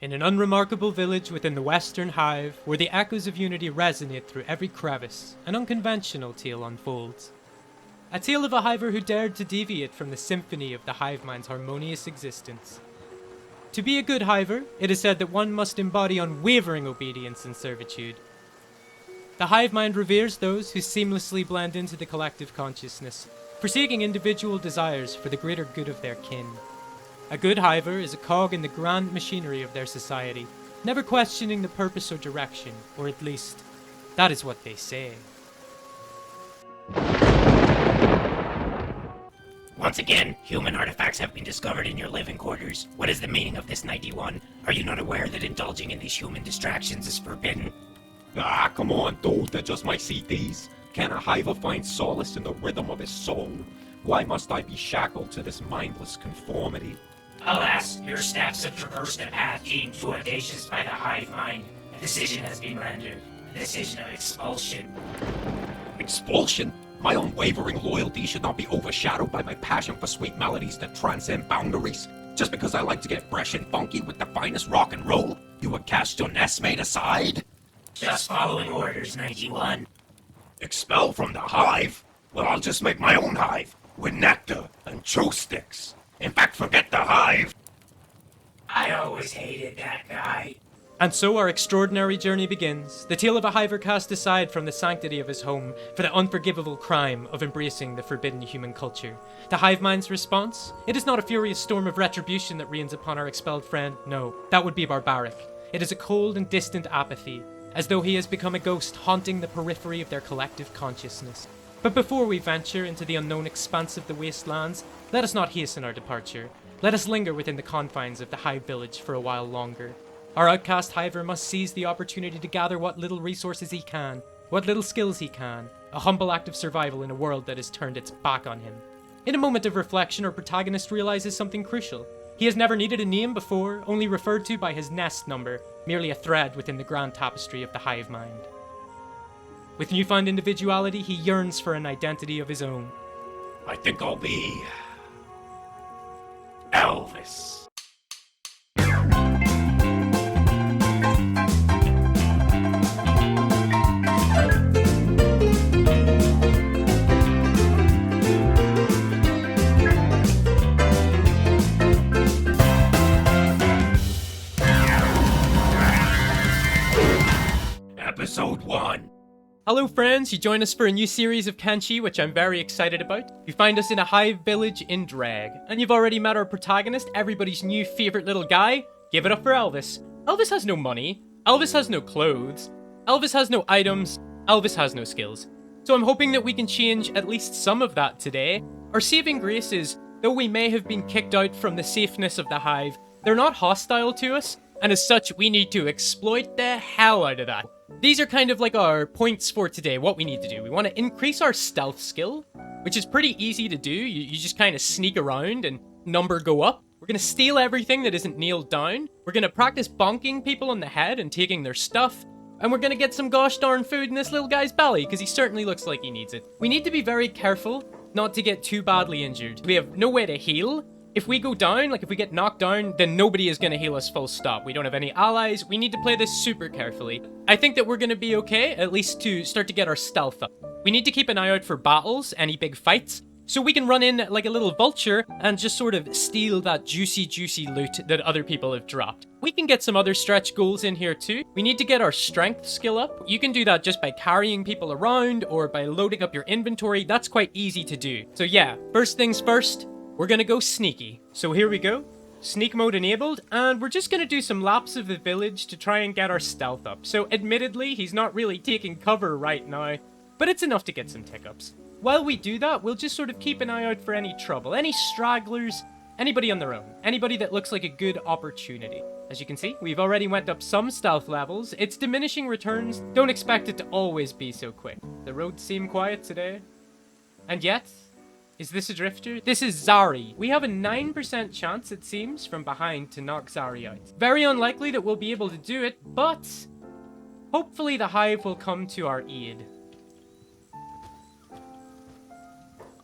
In an unremarkable village within the Western Hive, where the echoes of unity resonate through every crevice, an unconventional tale unfolds. A tale of a Hiver who dared to deviate from the symphony of the hive mind's harmonious existence. To be a good Hiver, it is said that one must embody unwavering obedience and servitude. The hive mind reveres those who seamlessly blend into the collective consciousness, forsaking individual desires for the greater good of their kin. A good Hiver is a cog in the grand machinery of their society, never questioning the purpose or direction, or at least, that is what they say. Once again, human artifacts have been discovered in your living quarters. What is the meaning of this 91? Are you not aware that indulging in these human distractions is forbidden? Ah, come on, dude, they're just my CDs. Can a Hiver find solace in the rhythm of his soul? Why must I be shackled to this mindless conformity? Alas, your steps have traversed a path deemed too audacious by the hive mind. A decision has been rendered. A decision of expulsion. Expulsion? My unwavering loyalty should not be overshadowed by my passion for sweet melodies that transcend boundaries. Just because I like to get fresh and funky with the finest rock and roll, you would cast your nestmate aside? Just following orders, 91. Expel from the hive? Well, I'll just make my own hive, with nectar and choke sticks. In fact, forget the hive. I always hated that guy. And so our extraordinary journey begins, the tale of a Hiver cast aside from the sanctity of his home for the unforgivable crime of embracing the forbidden human culture. The hive mind's response? It is not a furious storm of retribution that rains upon our expelled friend, no, that would be barbaric. It is a cold and distant apathy, as though he has become a ghost haunting the periphery of their collective consciousness. But before we venture into the unknown expanse of the wastelands, let us not hasten our departure. Let us linger within the confines of the Hive village for a while longer. Our outcast Hiver must seize the opportunity to gather what little resources he can, what little skills he can, a humble act of survival in a world that has turned its back on him. In a moment of reflection, our protagonist realizes something crucial. He has never needed a name before, only referred to by his nest number, merely a thread within the grand tapestry of the hive mind. With newfound individuality, he yearns for an identity of his own. I think I'll be... Elvis. Episode 1. Hello friends, you join us for a new series of Kenshi, which I'm very excited about. You find us in a hive village in drag, and you've already met our protagonist, everybody's new favourite little guy. Give it up for Elvis. Elvis has no money, Elvis has no clothes, Elvis has no items, Elvis has no skills. So I'm hoping that we can change at least some of that today. Our saving grace is, though we may have been kicked out from the safeness of the hive, they're not hostile to us, and as such we need to exploit the hell out of that. These are kind of like our points for today, what we need to do. We want to increase our stealth skill, which is pretty easy to do. You just kind of sneak around and number go up. We're going to steal everything that isn't nailed down. We're going to practice bonking people on the head and taking their stuff. And we're going to get some gosh darn food in this little guy's belly, because he certainly looks like he needs it. We need to be very careful not to get too badly injured. We have no way to heal. If we go down, like if we get knocked down, then nobody is going to heal us full stop. We don't have any allies. We need to play this super carefully. I think that we're going to be okay, at least to start to get our stealth up. We need to keep an eye out for battles, any big fights, so we can run in like a little vulture and just sort of steal that juicy loot that other people have dropped. We can get some other stretch goals in here too. We need to get our strength skill up. You can do that just by carrying people around or by loading up your inventory. That's quite easy to do. So yeah, first things first, we're gonna go sneaky. So here we go. Sneak mode enabled, and we're just gonna do some laps of the village to try and get our stealth up. So admittedly, he's not really taking cover right now, but it's enough to get some tick-ups. While we do that, we'll just sort of keep an eye out for any trouble, any stragglers, anybody on their own, anybody that looks like a good opportunity. As you can see, we've already went up some stealth levels. It's diminishing returns. Don't expect it to always be so quick. The roads seem quiet today. And yet, is this a drifter? This is Zari. We have a 9% chance, it seems, from behind to knock Zari out. Very unlikely that we'll be able to do it, but hopefully the hive will come to our aid.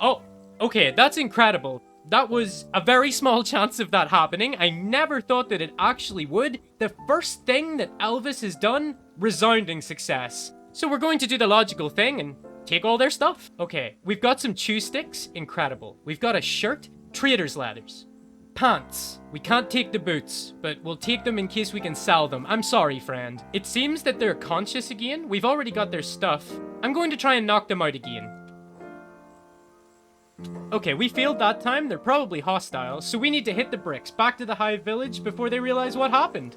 Oh, okay, that's incredible. That was a very small chance of that happening. I never thought that it actually would. The first thing that Elvis has done, resounding success. So we're going to do the logical thing and take all their stuff. Okay, we've got some chew sticks, incredible. We've got a shirt, trader's ladders. Pants. We can't take the boots, but we'll take them in case we can sell them. I'm sorry, friend. It seems that they're conscious again. We've already got their stuff. I'm going to try and knock them out again. Okay, we failed that time. They're probably hostile, so we need to hit the bricks back to the Hive village before they realize what happened.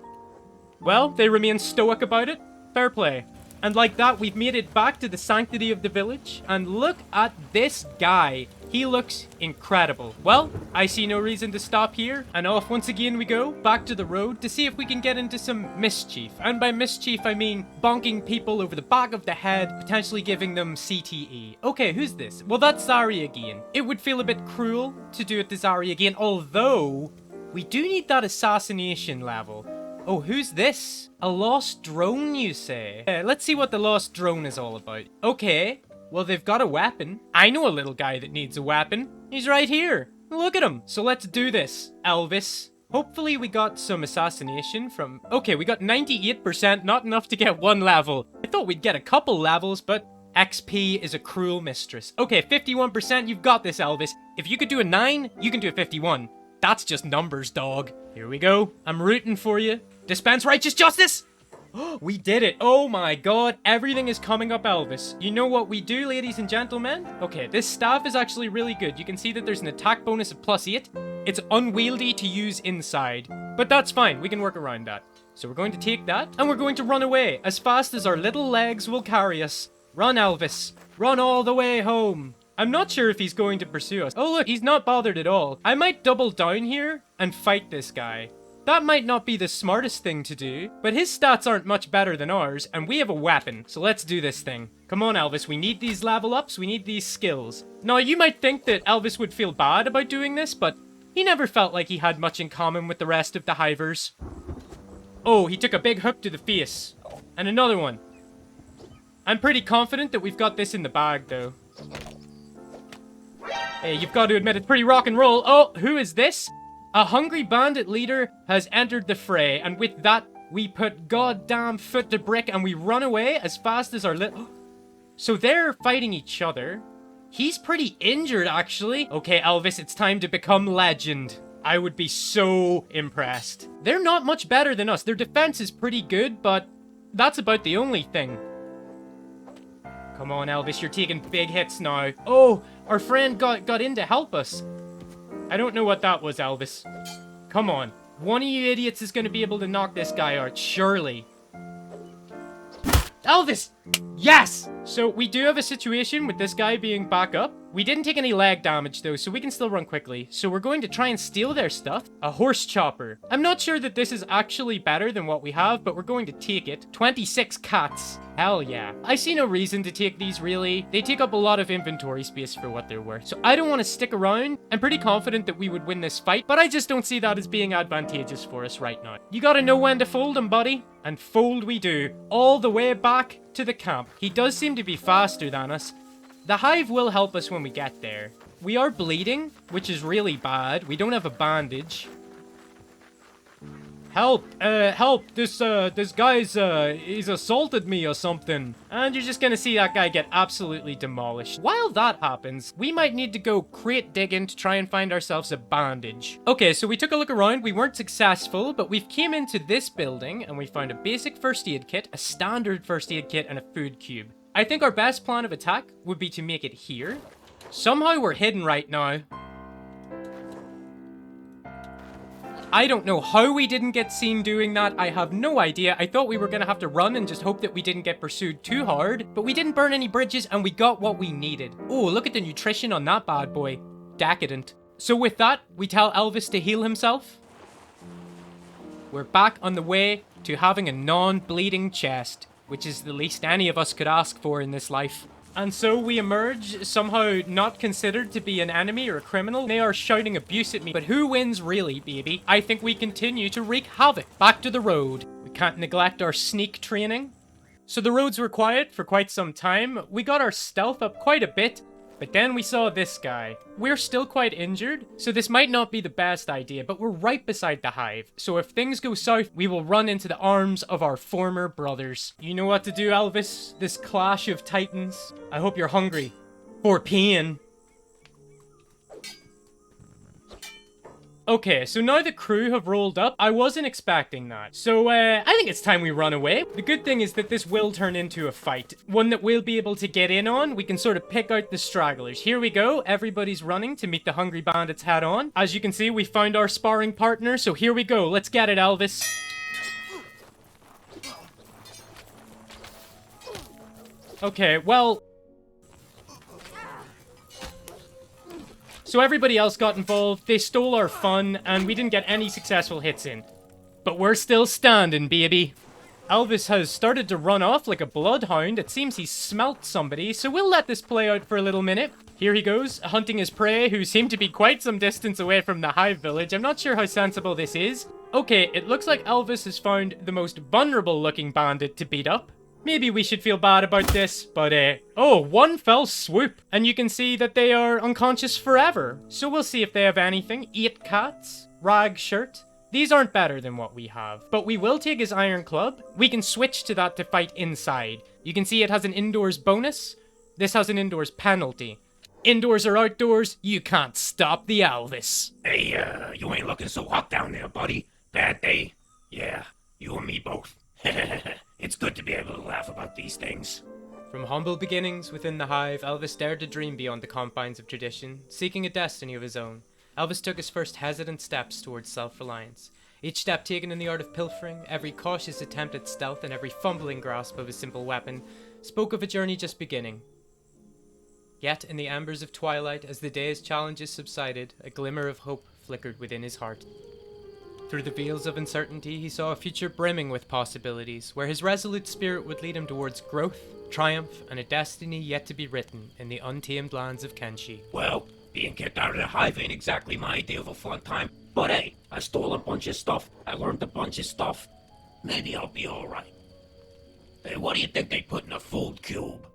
Well, they remain stoic about it. Fair play. And like that, we've made it back to the sanctity of the village. And look at this guy. He looks incredible. Well, I see no reason to stop here. And off once again we go, back to the road to see if we can get into some mischief. And by mischief, I mean bonking people over the back of the head, potentially giving them CTE. Okay, who's this? Well, that's Zari again. It would feel a bit cruel to do it to Zari again, although we do need that assassination level. Oh, who's this? A lost drone, you say? Let's see what the lost drone is all about. Okay, well, they've got a weapon. I know a little guy that needs a weapon. He's right here. Look at him. So let's do this, Elvis. Hopefully we got some assassination from... Okay, we got 98%, not enough to get 1 level. I thought we'd get a couple levels, but XP is a cruel mistress. Okay, 51%, you've got this, Elvis. If you could do a 9, you can do a 51. That's just numbers, dog. Here we go. I'm rooting for you. Dispense righteous justice! We did it. Oh my god. Everything is coming up, Elvis. You know what we do, ladies and gentlemen? Okay, this staff is actually really good. You can see that there's an attack bonus of +8. It's unwieldy to use inside. But that's fine. We can work around that. So we're going to take that, and we're going to run away as fast as our little legs will carry us. Run, Elvis. Run all the way home. I'm not sure if he's going to pursue us. Oh look, he's not bothered at all. I might double down here and fight this guy. That might not be the smartest thing to do, but his stats aren't much better than ours, and we have a weapon, so let's do this thing. Come on, Elvis, we need these level ups, we need these skills. Now, you might think that Elvis would feel bad about doing this, but he never felt like he had much in common with the rest of the Hivers. Oh, he took a big hook to the face. And another one. I'm pretty confident that we've got this in the bag, though. Hey, you've got to admit it's pretty rock and roll. Oh, who is this? A hungry bandit leader has entered the fray, and with that, we put goddamn foot to brick and we run away as fast as our little... So they're fighting each other. He's pretty injured, actually. Okay, Elvis, it's time to become legend. I would be so impressed. They're not much better than us. Their defense is pretty good, but that's about the only thing. Come on, Elvis, you're taking big hits now. Oh, our friend got in to help us. I don't know what that was, Elvis. Come on. One of you idiots is going to be able to knock this guy out, surely. Elvis! Yes! So we do have a situation with this guy being back up. We didn't take any leg damage though, so we can still run quickly. So we're going to try and steal their stuff. A horse chopper. I'm not sure that this is actually better than what we have, but we're going to take it. 26 cats. Hell yeah. I see no reason to take these, really. They take up a lot of inventory space for what they're worth. So I don't want to stick around. I'm pretty confident that we would win this fight, but I just don't see that as being advantageous for us right now. You gotta know when to fold them, buddy. And fold we do. All the way back to the camp. He does seem to be faster than us. The Hive will help us when we get there. We are bleeding, which is really bad. We don't have a bandage. Help! Help! This guy's, he's assaulted me or something. And you're just gonna see that guy get absolutely demolished. While that happens, we might need to go crate digging to try and find ourselves a bandage. Okay, so we took a look around. We weren't successful, but we've came into this building and we found a basic first aid kit, a standard first aid kit, and a food cube. I think our best plan of attack would be to make it here. Somehow we're hidden right now. I don't know how we didn't get seen doing that. I have no idea. I thought we were gonna have to run and just hope that we didn't get pursued too hard, but we didn't burn any bridges and we got what we needed. Oh, look at the nutrition on that bad boy. Decadent. So with that, we tell Elvis to heal himself. We're back on the way to having a non-bleeding chest, which is the least any of us could ask for in this life. And so we emerge, somehow not considered to be an enemy or a criminal. They are shouting abuse at me. But who wins really, baby? I think we continue to wreak havoc. Back to the road. We can't neglect our sneak training. So the roads were quiet for quite some time. We got our stealth up quite a bit. But then we saw this guy. We're still quite injured, so this might not be the best idea, but we're right beside the Hive. So if things go south, we will run into the arms of our former brothers. You know what to do, Elvis? This clash of titans. I hope you're hungry. For peeing. Okay, so now the crew have rolled up. I wasn't expecting that. So, I think it's time we run away. The good thing is that this will turn into a fight. One that we'll be able to get in on. We can sort of pick out the stragglers. Here we go. Everybody's running to meet the hungry bandits head on. As you can see, we found our sparring partner. So here we go. Let's get it, Elvis. Okay, well... So everybody else got involved, they stole our fun, and we didn't get any successful hits in. But we're still standing, baby. Elvis has started to run off like a bloodhound. It seems he's smelt somebody, so we'll let this play out for a little minute. Here he goes, hunting his prey, who seem to be quite some distance away from the Hive village. I'm not sure how sensible this is. Okay, it looks like Elvis has found the most vulnerable looking bandit to beat up. Maybe we should feel bad about this, but oh, one fell swoop. And you can see that they are unconscious forever. So we'll see if they have anything. 8 cats, rag shirt. These aren't better than what we have, but we will take his iron club. We can switch to that to fight inside. You can see it has an indoors bonus. This has an indoors penalty. Indoors or outdoors, you can't stop the Elvis. Hey, you ain't looking so hot down there, buddy. Bad day? Yeah, you and me both. It's good to be able to laugh about these things. From humble beginnings within the Hive, Elvis dared to dream beyond the confines of tradition, seeking a destiny of his own. Elvis took his first hesitant steps towards self-reliance. Each step taken in the art of pilfering, every cautious attempt at stealth, and every fumbling grasp of a simple weapon, spoke of a journey just beginning. Yet, in the embers of twilight, as the day's challenges subsided, a glimmer of hope flickered within his heart. Through the veils of uncertainty, he saw a future brimming with possibilities, where his resolute spirit would lead him towards growth, triumph, and a destiny yet to be written in the untamed lands of Kenshi. Well, being kicked out of the Hive ain't exactly my idea of a fun time. But hey, I stole a bunch of stuff. I learned a bunch of stuff. Maybe I'll be alright. Hey, what do you think they put in a food cube?